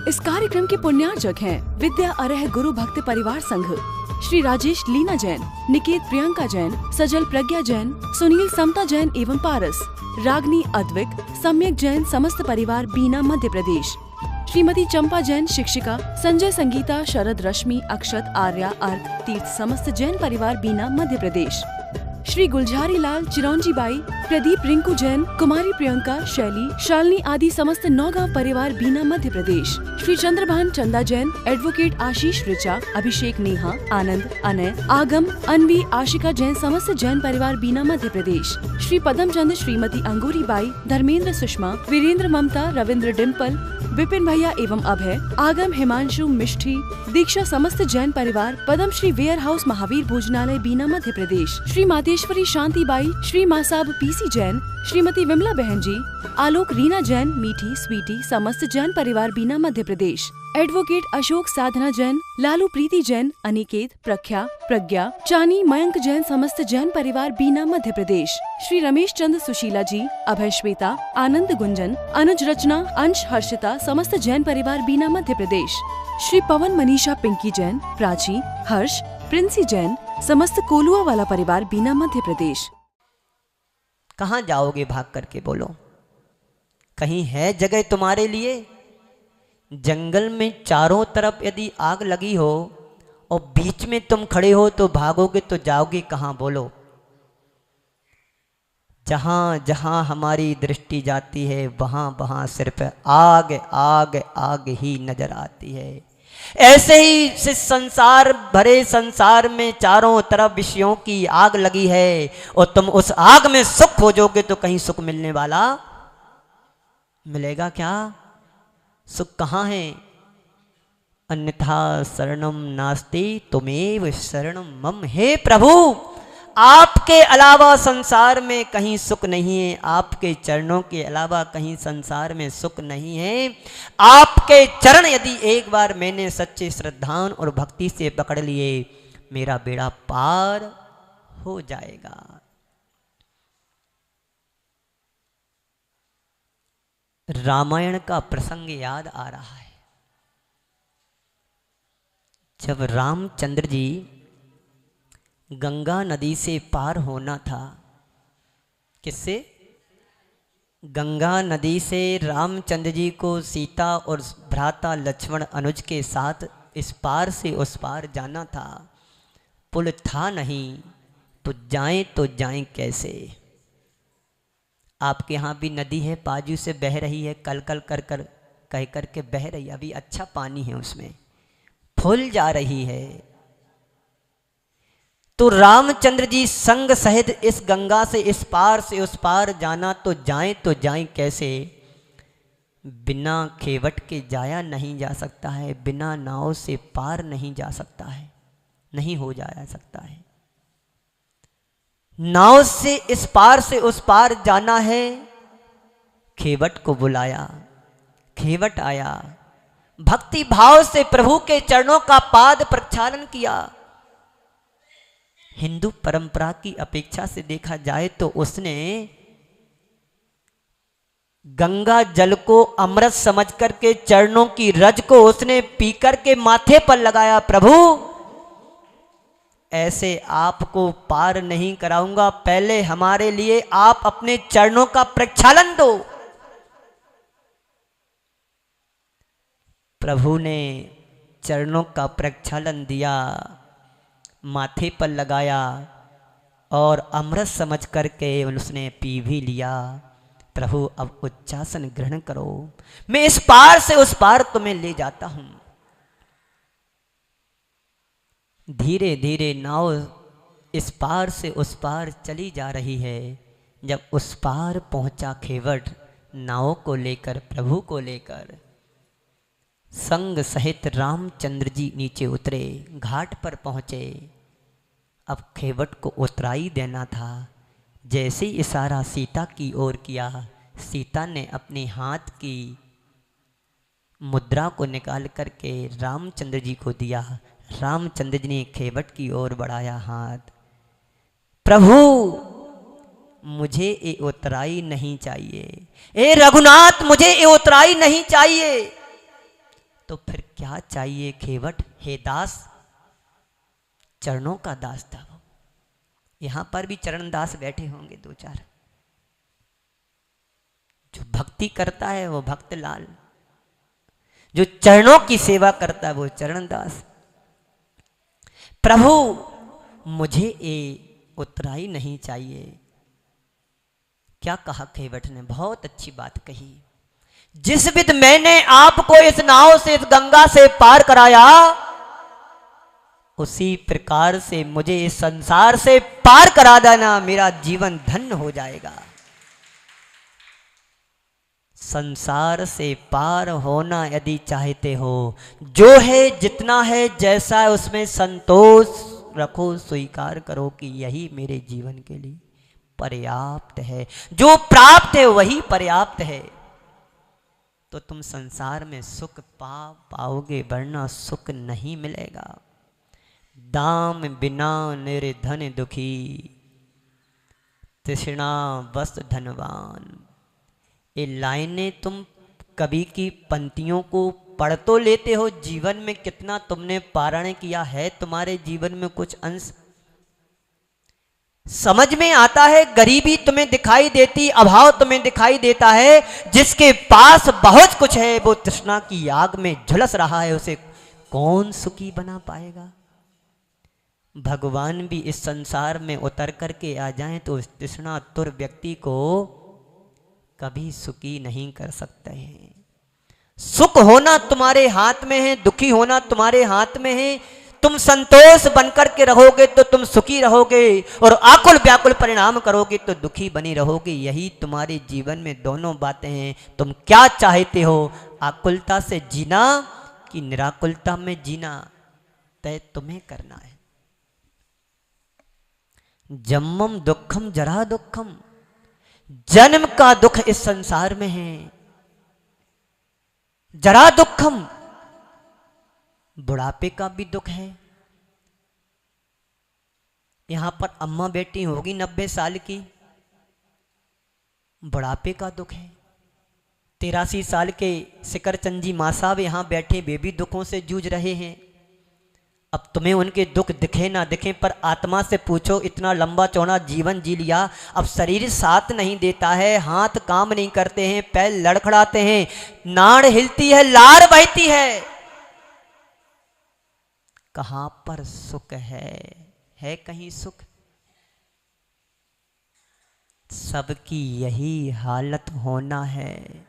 इस कार्यक्रम के पुण्यार्जक हैं विद्या अरह गुरु भक्त परिवार संघ, श्री राजेश लीना जैन, निकेत प्रियंका जैन, सजल प्रज्ञा जैन, सुनील समता जैन एवं पारस, रागनी अद्विक, सम्यक जैन समस्त परिवार बीना मध्य प्रदेश, श्रीमती चंपा जैन शिक्षिका, संजय संगीता, शरद रश्मि, अक्षत, आर्या, अर्क, तीर्थ समस्त जैन परिवार बीना मध्य प्रदेश, श्री गुलझारी लाल, चिरौंजी बाई, प्रदीप, रिंकू जैन, कुमारी प्रियंका, शैली, शालिनी आदि समस्त नौगांव परिवार बीना मध्य प्रदेश, श्री चंद्रभान चंदा जैन, एडवोकेट आशीष ऋचा, अभिषेक, नेहा, आनंद, अनय, आगम, अनवी, आशिका जैन समस्त जैन परिवार बीना मध्य प्रदेश, श्री पदम चंद, श्रीमती अंगूरी बाई, धर्मेंद्र, सुषमा, वीरेंद्र, ममता, रविंद्र, डिम्पल, विपिन भैया एवं अभय, आगम, हिमांशु, मिष्ठी, दीक्षा समस्त जैन परिवार पदम श्री वेयर हाउस महावीर भोजनालय बीना मध्य प्रदेश, श्री मातेश्वरी शांति by, Shri Masab PC Jain, Shrimati Vimla बहन जी, आलोक, रीना जैन, मीठी, स्वीटी समस्त जैन परिवार बीना मध्य प्रदेश, एडवोकेट अशोक, साधना जैन, लालू, प्रीति जैन, अनिकेत, प्रख्या, प्रज्ञा, चानी, मयंक जैन समस्त जैन परिवार बीना मध्य प्रदेश, श्री रमेश चंद, सुशीला जी, अभय, श्वेता, आनंद, गुंजन, अनुज, रचना, अंश, हर्षिता समस्त जैन परिवार बीना मध्य प्रदेश, श्री पवन, मनीषा, पिंकी जैन, प्राची, हर्ष, प्रिंसी जैन समस्त कोलुआ वाला परिवार बीना मध्य प्रदेश। कहाँ जाओगे भाग करके बोलो? कहीं है जगह तुम्हारे लिए? जंगल में चारों तरफ यदि आग लगी हो और बीच में तुम खड़े हो तो भागोगे तो जाओगे कहाँ बोलो? जहां जहां हमारी दृष्टि जाती है वहां वहां सिर्फ आग आग आग ही नजर आती है। ऐसे ही इस संसार भरे संसार में चारों तरफ विषयों की आग लगी है और तुम उस आग में सुख खोजोगे तो कहीं सुख मिलने वाला मिलेगा क्या? सुख कहाँ है? अन्यथा शरणम नास्ति तुमेव शरणम मम। हे प्रभु, आपके अलावा संसार में कहीं सुख नहीं है, आपके चरणों के अलावा कहीं संसार में सुख नहीं है। आपके चरण यदि एक बार मैंने सच्चे श्रद्धा और भक्ति से पकड़ लिए, मेरा बेड़ा पार हो जाएगा। रामायण का प्रसंग याद आ रहा है। जब रामचंद्र जी गंगा नदी से पार होना था, किससे? गंगा नदी से रामचंद्र जी को सीता और भ्राता लक्ष्मण अनुज के साथ इस पार से उस पार जाना था। पुल था नहीं तो जाएं कैसे? आपके यहाँ भी नदी है, बाजू से बह रही है, कल कल कर कर कह कर के बह रही है, अभी अच्छा पानी है उसमें, फूल जा रही है। तो रामचंद्र जी संग सहित इस गंगा से इस पार से उस पार जाना तो जाएं कैसे? बिना खेवट के जाया नहीं जा सकता है, बिना नाव से पार नहीं जा सकता है, नहीं हो जाया सकता है। नाव से इस पार से उस पार जाना है, खेवट को बुलाया, खेवट आया, भक्ति भाव से प्रभु के चरणों का पाद प्रक्षालन किया। हिंदू परंपरा की अपेक्षा से देखा जाए तो उसने गंगा जल को अमृत समझ करके चरणों की रज को उसने पी करके माथे पर लगाया। प्रभु, ऐसे आपको पार नहीं कराऊंगा, पहले हमारे लिए आप अपने चरणों का प्रक्षालन दो। प्रभु ने चरणों का प्रक्षालन दिया, माथे पर लगाया और अमृत समझ करके उसने पी भी लिया। प्रभु, अब उच्चासन ग्रहण करो, मैं इस पार से उस पार तुम्हें ले जाता हूं। धीरे धीरे नाव इस पार से उस पार चली जा रही है। जब उस पार पहुंचा खेवट, नाव को लेकर, प्रभु को लेकर संग सहित रामचंद्र जी नीचे उतरे, घाट पर पहुंचे। अब खेवट को उतराई देना था। जैसे इशारा सीता की ओर किया, सीता ने अपने हाथ की मुद्रा को निकाल करके रामचंद्र जी को दिया। रामचंद्र जी ने खेवट की ओर बढ़ाया हाथ। प्रभु, मुझे ये उतराई नहीं चाहिए, ए रघुनाथ, मुझे ये उतराई नहीं चाहिए। तो फिर क्या चाहिए खेवट? हे दास, चरणों का दास था वो। यहां पर भी चरण दास बैठे होंगे 2-4। जो भक्ति करता है वो भक्त लाल, जो चरणों की सेवा करता है वो चरण दास। प्रभु मुझे ये उतराई नहीं चाहिए। क्या कहा खेवट ने? बहुत अच्छी बात कही। जिस विध मैंने आपको इस नाव से, इस गंगा से पार कराया, उसी प्रकार से मुझे इस संसार से पार करा देना, मेरा जीवन धन्य हो जाएगा। संसार से पार होना यदि चाहते हो, जो है जितना है जैसा है उसमें संतोष रखो, स्वीकार करो कि यही मेरे जीवन के लिए पर्याप्त है। जो प्राप्त है वही पर्याप्त है, तो तुम संसार में सुख पाओगे, वरना सुख नहीं मिलेगा। दाम बिना निर्धन दुखी, तृष्णा बस धनवान। ये लाइनें तुम कवि की पंक्तियों को पढ़ तो लेते हो, जीवन में कितना तुमने पारायण किया है? तुम्हारे जीवन में कुछ अंश समझ में आता है? गरीबी तुम्हें दिखाई देती, अभाव तुम्हें दिखाई देता है। जिसके पास बहुत कुछ है वो तृष्णा की आग में झुलस रहा है, उसे कौन सुखी बना पाएगा? भगवान भी इस संसार में उतर करके आ जाएं तो उस तृष्णा तुर व्यक्ति को कभी सुखी नहीं कर सकते हैं। सुख होना तुम्हारे हाथ में है, दुखी होना तुम्हारे हाथ में है। तुम संतोष बनकर के रहोगे तो तुम सुखी रहोगे, और आकुल व्याकुल परिणाम करोगे तो दुखी बनी रहोगे। यही तुम्हारे जीवन में दोनों बातें हैं। तुम क्या चाहते हो? आकुलता से जीना कि निराकुलता में जीना, तय तुम्हें करना है। जन्मम दुखम जरा दुखम, जन्म का दुख इस संसार में है। जरा दुखम, बुढ़ापे का भी दुख है। यहां पर अम्मा बेटी होगी 90 साल की, बुढ़ापे का दुख है। 83 साल के सिकरचंद जी माँ साहब यहां बैठे, वे भी दुखों से जूझ रहे हैं। अब तुम्हें उनके दुख दिखे ना दिखे, पर आत्मा से पूछो, इतना लंबा चौड़ा जीवन जी लिया, अब शरीर साथ नहीं देता है, हाथ काम नहीं करते हैं, पैर लड़खड़ाते हैं, नाड़ हिलती है, लार बहती है, कहां पर सुख है कहीं सुख? सबकी यही हालत होना है।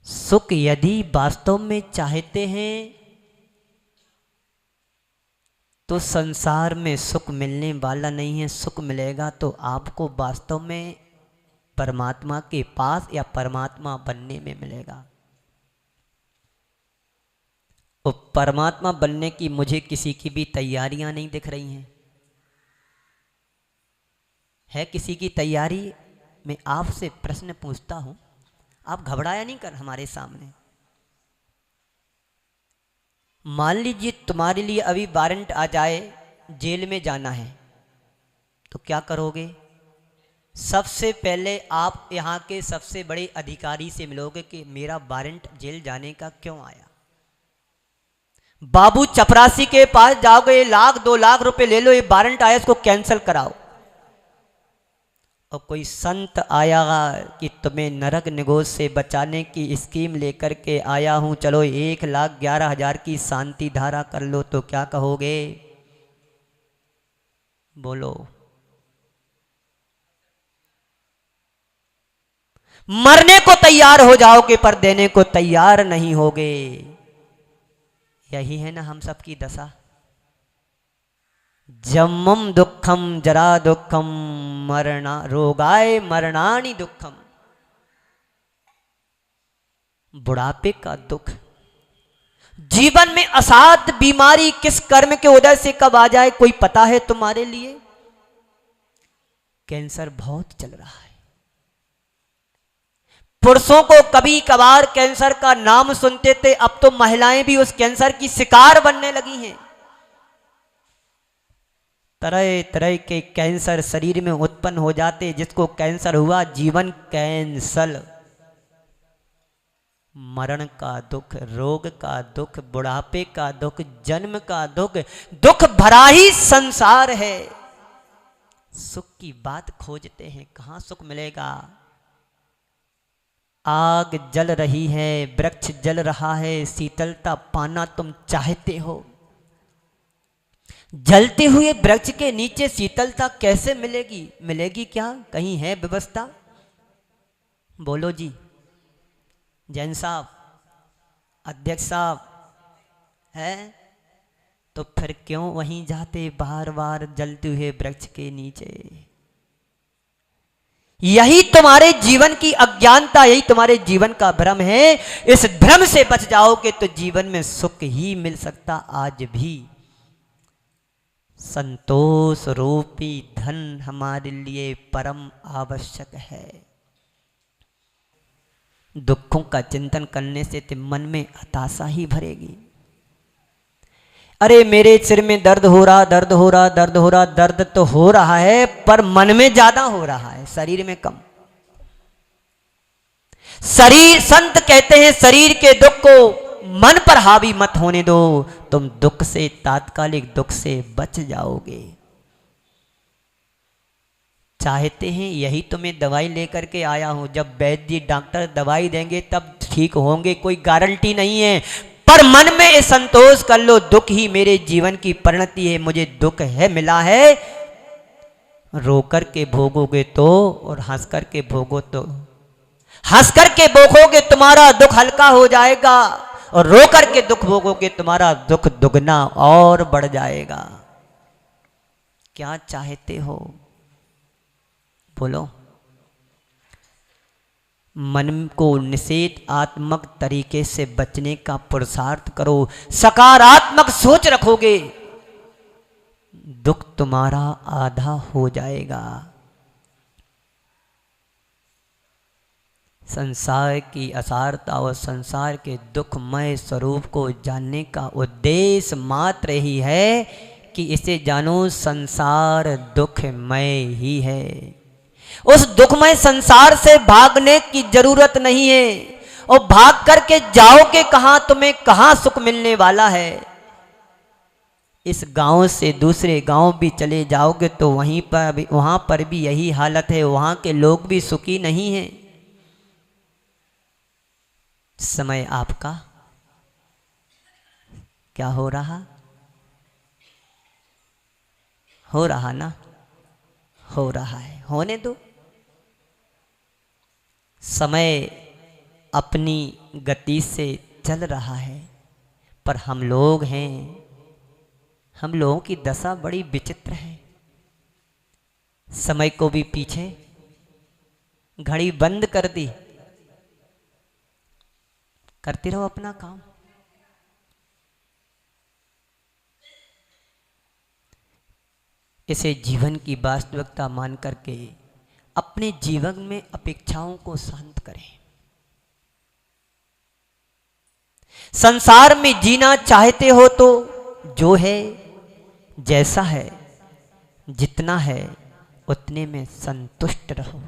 सुख यदि वास्तव में चाहते हैं तो संसार में सुख मिलने वाला नहीं है। सुख मिलेगा तो आपको वास्तव में परमात्मा के पास या परमात्मा बनने में मिलेगा। और परमात्मा बनने की मुझे किसी की भी तैयारियां नहीं दिख रही हैं। है किसी की तैयारी? मैं आपसे प्रश्न पूछता हूं, आप घबराया नहीं कर हमारे सामने। मान लीजिए तुम्हारे लिए अभी वारंट आ जाए, जेल में जाना है, तो क्या करोगे? सबसे पहले आप यहाँ के सबसे बड़े अधिकारी से मिलोगे कि मेरा वारंट जेल जाने का क्यों आया। बाबू चपरासी के पास जाओगे, 1-2 लाख रुपए ले लो, ये वारंट आया, इसको कैंसिल कराओ। और कोई संत आया कि तुम्हें नरक निगोज से बचाने की स्कीम लेकर के आया हूं, चलो 1,11,000 की शांति धारा कर लो, तो क्या कहोगे? बोलो। मरने को तैयार हो जाओगे पर देने को तैयार नहीं होगे। यही है ना हम सबकी दशा। जन्मम दुखम जरा दुखम मरणा रोगाय मरणानि दुखम। बुढ़ापे का दुख, जीवन में असाध्य बीमारी किस कर्म के उदय से कब आ जाए कोई पता है तुम्हारे लिए? कैंसर बहुत चल रहा है। पुरुषों को कभी कभार कैंसर का नाम सुनते थे, अब तो महिलाएं भी उस कैंसर की शिकार बनने लगी हैं। तरह तरह के कैंसर शरीर में उत्पन्न हो जाते। जिसको कैंसर हुआ जीवन कैंसल, मरण का दुख, रोग का दुख, बुढ़ापे का दुख, जन्म का दुख, दुख भरा ही संसार है। सुख की बात खोजते हैं, कहां सुख मिलेगा? आग जल रही है, वृक्ष जल रहा है, शीतलता पाना तुम चाहते हो। जलते हुए वृक्ष के नीचे शीतलता कैसे मिलेगी? मिलेगी क्या? कहीं है व्यवस्था? बोलो जी। जैन साहब, अध्यक्ष साहब, है तो फिर क्यों वहीं जाते बार बार जलते हुए वृक्ष के नीचे? यही तुम्हारे जीवन की अज्ञानता, यही तुम्हारे जीवन का भ्रम है। इस भ्रम से बच जाओगे तो जीवन में सुख ही मिल सकता। आज भी संतोष रूपी धन हमारे लिए परम आवश्यक है। दुखों का चिंतन करने से तो मन में हताशा ही भरेगी। अरे मेरे सिर में दर्द हो रहा, दर्द हो रहा, दर्द हो रहा, दर्द तो हो रहा है पर मन में ज्यादा हो रहा है, शरीर में कम। शरीर, संत कहते हैं शरीर के दुख को मन पर हावी मत होने दो, तुम दुख से, तात्कालिक दुख से बच जाओगे। चाहते हैं यही तो मैं दवाई लेकर के आया हूं। जब वैद्य जी डॉक्टर दवाई देंगे तब ठीक होंगे, कोई गारंटी नहीं है। पर मन में संतोष कर लो, दुख ही मेरे जीवन की परिणति है, मुझे दुख है, मिला है। रो कर के भोगोगे तो, और हंस कर के भोगो तो, हंस कर के भोगोगे तुम्हारा दुख हल्का हो जाएगा, और रो कर के दुख भोगोगे तुम्हारा दुख दुगना और बढ़ जाएगा। क्या चाहते हो? बोलो। मन को निषेधात्मक तरीके से बचने का पुरुषार्थ करो। सकारात्मक सोच रखोगे, दुख तुम्हारा आधा हो जाएगा। संसार की असारता और संसार के दुखमय स्वरूप को जानने का उद्देश्य मात्र ही है कि इसे जानो, संसार दुखमय ही है। उस दुखमय संसार से भागने की जरूरत नहीं है, और भाग करके जाओगे कहां? तुम्हें कहां सुख मिलने वाला है? इस गांव से दूसरे गांव भी चले जाओगे तो वहां पर भी यही हालत है, वहां के लोग भी सुखी नहीं हैं। समय आपका क्या हो रहा? हो रहा ना? हो रहा है, होने दो। समय अपनी गति से चल रहा है, पर हम लोग हैं, हम लोगों की दशा बड़ी विचित्र है। समय को भी पीछे, घड़ी बंद कर दी, करते रहो अपना काम। इसे जीवन की वास्तविकता मान करके अपने जीवन में अपेक्षाओं को शांत करें। संसार में जीना चाहते हो तो जो है, जैसा है, जितना है, उतने में संतुष्ट रहो।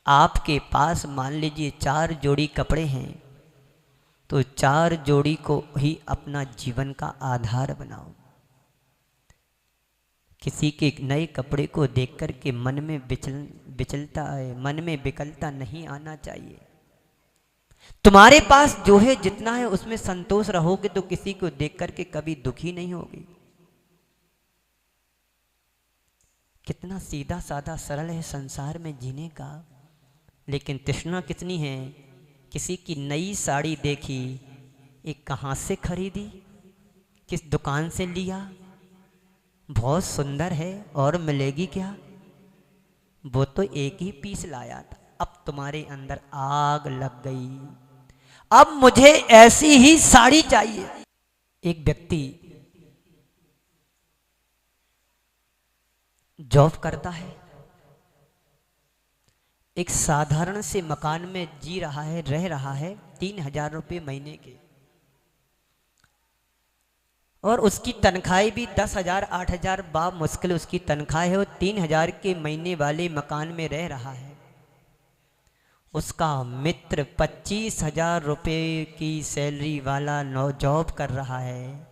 आपके पास मान लीजिए 4 जोड़ी कपड़े हैं, तो 4 जोड़ी को ही अपना जीवन का आधार बनाओ। किसी के नए कपड़े को देख कर के मन में विचलता है, मन में विकलता नहीं आना चाहिए। तुम्हारे पास जो है, जितना है, उसमें संतोष रहोगे तो किसी को देख कर के कभी दुखी नहीं होगी। कितना सीधा साधा सरल है संसार में जीने का, लेकिन तृष्णा कितनी है। किसी की नई साड़ी देखी, एक कहाँ से खरीदी, किस दुकान से लिया, बहुत सुंदर है, और मिलेगी क्या? वो तो एक ही पीस लाया था। अब तुम्हारे अंदर आग लग गई, अब मुझे ऐसी ही साड़ी चाहिए। एक व्यक्ति जॉब करता है, एक साधारण से मकान में जी रहा है, रह रहा है, 3000 रुपये महीने के, और उसकी तनख्वाही भी 10,000 8,000 बा मुश्किल उसकी तनख्वाह है। वो 3000 के महीने वाले मकान में रह रहा है। उसका मित्र 25,000 रुपये की सैलरी वाला जॉब कर रहा है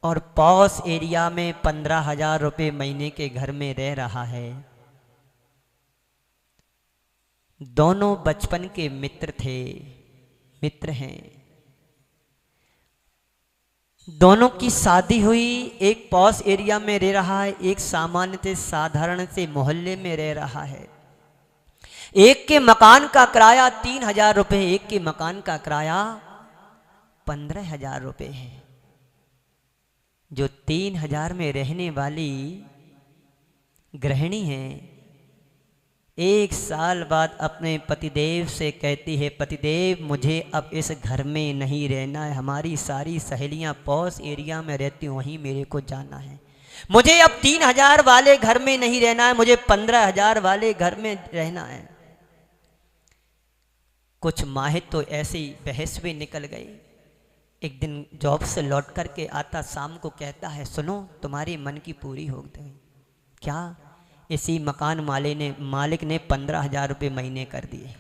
और पॉश एरिया में 15,000 रुपये महीने के घर में रह रहा है। दोनों बचपन के मित्र थे, मित्र हैं। दोनों की शादी हुई, एक पॉश एरिया में रह रहा है, एक सामान्य से साधारण से मोहल्ले में रह रहा है। एक के मकान का किराया 3,000 रुपये, एक के मकान का किराया 15,000 रुपये है। जो 3,000 में रहने वाली गृहिणी है, 1 साल बाद अपने पतिदेव से कहती है, पतिदेव मुझे अब इस घर में नहीं रहना है, हमारी सारी सहेलियां पॉश एरिया में रहती हूँ, वहीं मेरे को जाना है। मुझे अब 3,000 वाले घर में नहीं रहना है, मुझे 15,000 वाले घर में रहना है। कुछ माह तो ऐसे ही बहस में निकल गई। एक दिन जॉब से लौट करके आता, शाम को कहता है, सुनो तुम्हारी मन की पूरी हो गई। क्या? इसी मकान मालिक ने 15,000 रुपये महीने कर दिए।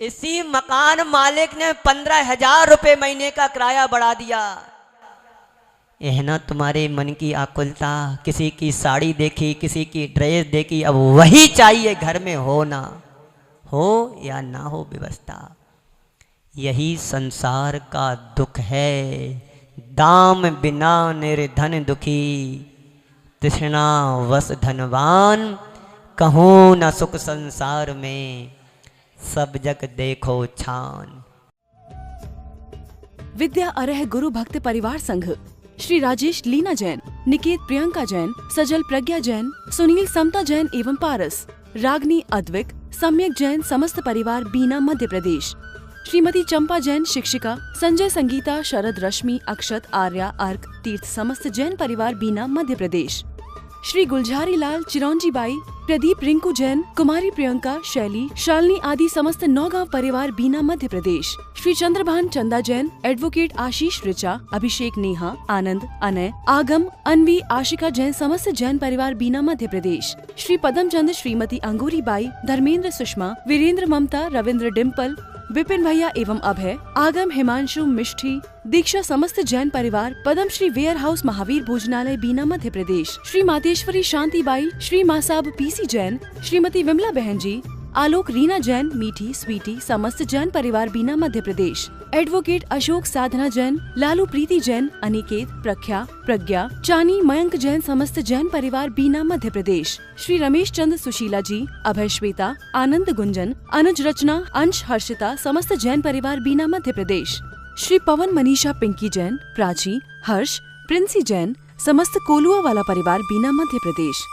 इसी मकान मालिक ने 15,000 रुपये महीने का किराया बढ़ा दिया। यह ना तुम्हारे मन की आकुलता, किसी की साड़ी देखी, किसी की ड्रेस देखी, अब वही चाहिए घर में, हो ना हो या ना हो व्यवस्था। यही संसार का दुख है। दाम बिना निर्धन दुखी, तृष्णा वश धनवान, कहूँ न सुख संसार में, सब जग देखो छान। विद्या अरह गुरु भक्त परिवार संघ श्री राजेश लीना जैन, निकेत प्रियंका जैन, सजल प्रज्ञा जैन, सुनील समता जैन एवं पारस, रागनी अद्विक, सम्यक जैन समस्त परिवार बीना मध्य प्रदेश। श्रीमती चंपा जैन शिक्षिका, संजय संगीता, शरद रश्मि, अक्षत, आर्या, अर्क, तीर्थ समस्त जैन परिवार बीना मध्य प्रदेश। श्री गुलझारी लाल, चिरौंजी बाई, प्रदीप, रिंकू जैन, कुमारी प्रियंका, शैली, शालिनी आदि समस्त नौगांव परिवार बीना मध्य प्रदेश। श्री चंद्रभान चंदा जैन, एडवोकेट आशीष ऋचा, अभिषेक, नेहा, आनंद, अनय, आगम, अनवी, आशिका जैन समस्त जैन परिवार बीना मध्य प्रदेश। श्री पदम चंद, श्रीमती अंगूरी बाई, धर्मेंद्र, सुषमा, वीरेंद्र, ममता, रविंद्र, डिम्पल, विपिन भैया एवं अभय, आगम, हिमांशु, मिष्ठी, दीक्षा समस्त जैन परिवार पद्म श्री वेयर हाउस महावीर भोजनालय बीना मध्य प्रदेश। श्री मातेश्वरी शांति by, Shri Masab PC Jain, Shrimati Vimla बहन जी, आलोक, रीना जैन, मीठी, स्वीटी समस्त जैन परिवार बीना मध्य प्रदेश। एडवोकेट अशोक, साधना जैन, लालू, प्रीति जैन, अनिकेत, प्रख्या, प्रज्ञा, चानी, मयंक जैन समस्त जैन परिवार बीना मध्य प्रदेश। श्री रमेश चंद, सुशीला जी, अभय, श्वेता, आनंद, गुंजन, अनुज, रचना, अंश, हर्षिता समस्त जैन परिवार बीना मध्य प्रदेश। श्री पवन, मनीषा, पिंकी जैन, प्राची, हर्ष, प्रिंसी जैन समस्त कोलुआ वाला परिवार बीना मध्य प्रदेश।